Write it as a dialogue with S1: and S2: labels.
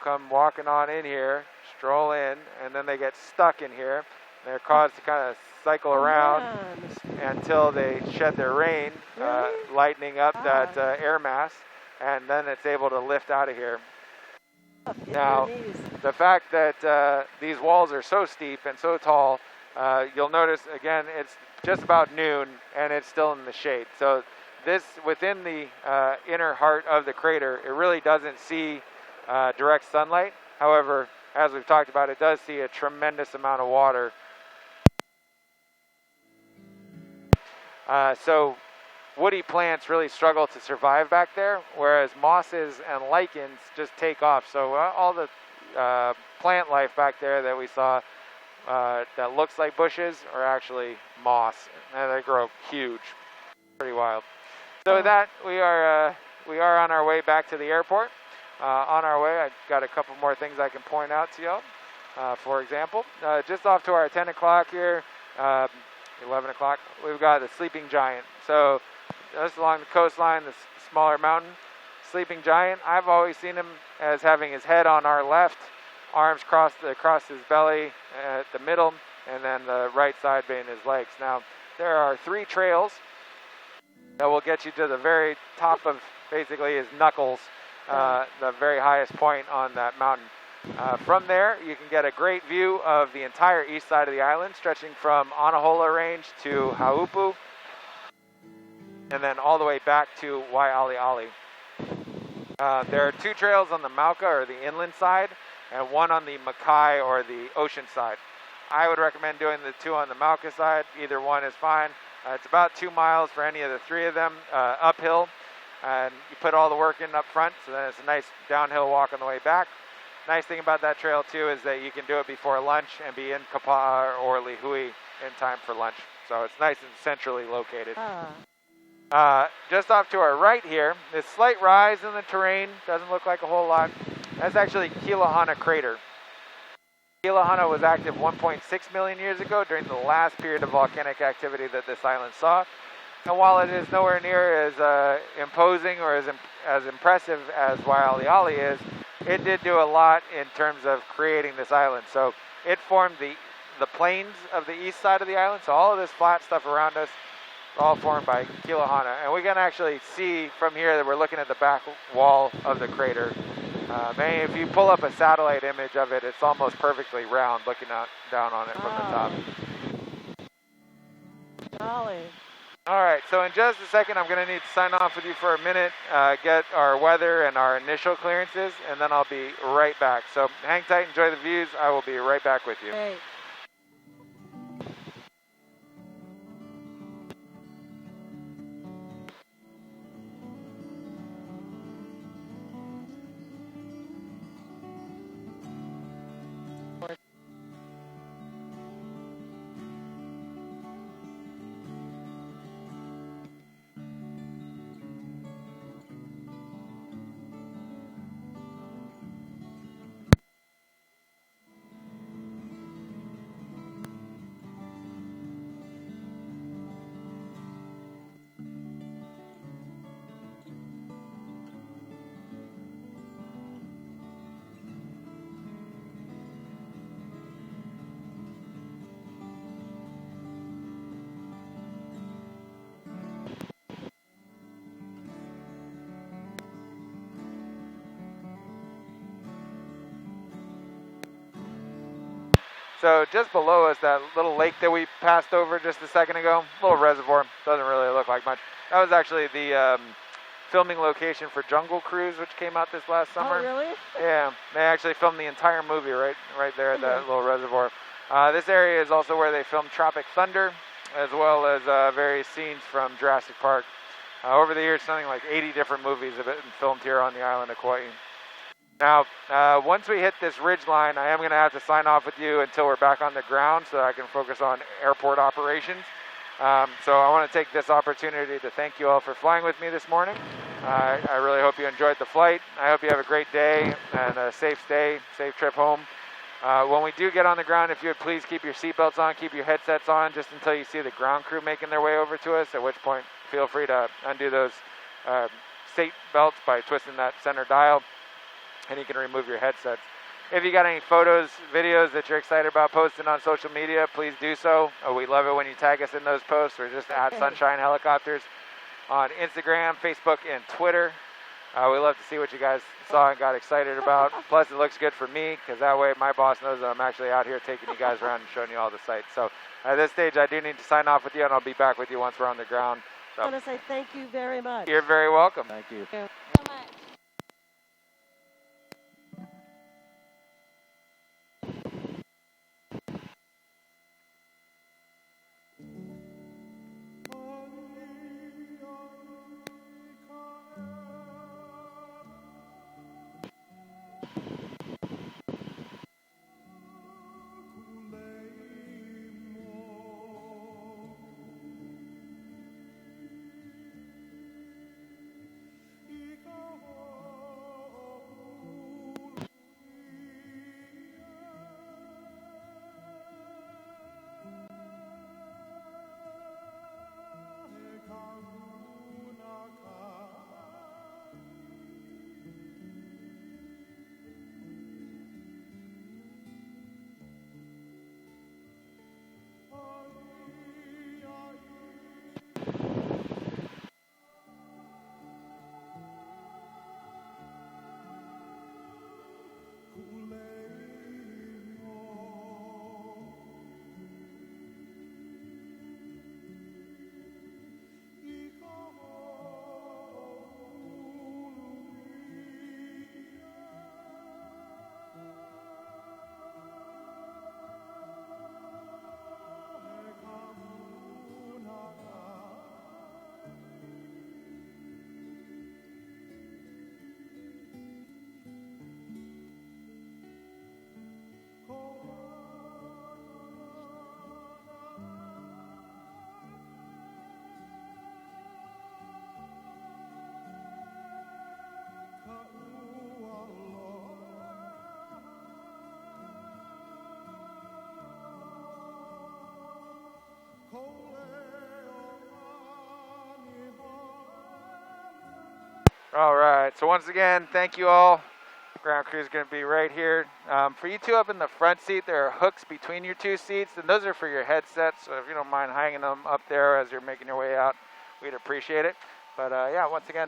S1: come walking on in here, stroll in, and then they get stuck in here. They're caused to kind of cycle around until they shed their rein, lightening up that air mass, and then it's able to lift out of here. Now, the fact that these walls are so steep and so tall, you'll notice, again, it's just about noon, and it's still in the shade. So this, within the inner heart of the crater, it really doesn't see direct sunlight. However, as we've talked about, it does see a tremendous amount of water. So woody plants really struggle to survive back there, whereas mosses and lichens just take off. So all the plant life back there that we saw that looks like bushes are actually moss, and they grow huge. Pretty wild. So with that, we are on our way back to the airport. On our way, I've got a couple more things I can point out to y'all. For example, just off to our 10 o'clock here, 11 o'clock, we've got the sleeping giant. So just along the coastline, the smaller mountain, sleeping giant, I've always seen him as having his head on our left, arms crossed across his belly at the middle, and then the right side being his legs. Now, there are 3 trails that will get you to the very top of basically his knuckles, the very highest point on that mountain. From there, you can get a great view of the entire east side of the island, stretching from Anahola Range to Haupu, and then all the way back to Waialeale. There are 2 trails on the Mauka, or the inland side, and 1 on the Makai, or the ocean side. I would recommend doing the 2 on the Mauka side. Either one is fine. It's about 2 miles for any of the 3 of them, uphill, and you put all the work in up front, so then it's a nice downhill walk on the way back. Nice thing about that trail too is that you can do it before lunch and be in Kapa'a or Lihui in time for lunch. So it's nice and centrally located. Just off to our right here, this slight rise in the terrain, doesn't look like a whole lot. That's actually Kilahana Crater. Kilahana was active 1.6 million years ago during the last period of volcanic activity that this island saw. And while it is nowhere near as imposing or as impressive as Waialeale is, it did do a lot in terms of creating this island. So it formed the plains of the east side of the island. So all of this flat stuff around us, all formed by Kilahana. And we can actually see from here that we're looking at the back wall of the crater. If you pull up a satellite image of it, it's almost perfectly round, looking down on it from the top.
S2: Golly.
S1: All right, so in just a second, I'm going to need to sign off with you for a minute, get our weather and our initial clearances, and then I'll be right back. So hang tight, enjoy the views. I will be right back with you.
S2: Great.
S1: So just below us, that little lake that we passed over just a second ago, little reservoir, doesn't really look like much. That was actually the filming location for Jungle Cruise, which came out this last summer.
S2: Oh, really?
S1: Yeah, they actually filmed the entire movie right there at that little reservoir. This area is also where they filmed Tropic Thunder, as well as various scenes from Jurassic Park. Over the years, something like 80 different movies have been filmed here on the island of Kauai. Now, once we hit this ridge line, I am going to have to sign off with you until we're back on the ground so I can focus on airport operations. So I want to take this opportunity to thank you all for flying with me this morning. I really hope you enjoyed the flight. I hope you have a great day and a safe stay, safe trip home. When we do get on the ground, if you would please keep your seatbelts on, keep your headsets on just until you see the ground crew making their way over to us, at which point feel free to undo those seat belts by twisting that center dial. and you can remove your headsets. If you got any photos, videos that you're excited about posting on social media, please do so. We love it when you tag us in those posts, or just at Sunshine Helicopters on Instagram, Facebook, and Twitter. We love to see what you guys saw and got excited about. Plus, it looks good for me, because that way my boss knows that I'm actually out here taking you guys around and showing you all the sights. So at this stage, I do need to sign off with you, and I'll be back with you once we're on the ground. So,
S2: I want to say thank you very much.
S1: You're very welcome.
S3: Thank you.
S2: Thank you so much.
S1: All right, so once again, thank you all. Ground crew is going to be right here. For you two up in the front seat, there are hooks between your two seats, and those are for your headsets. So if you don't mind hanging them up there as you're making your way out, we'd appreciate it. But yeah, once again,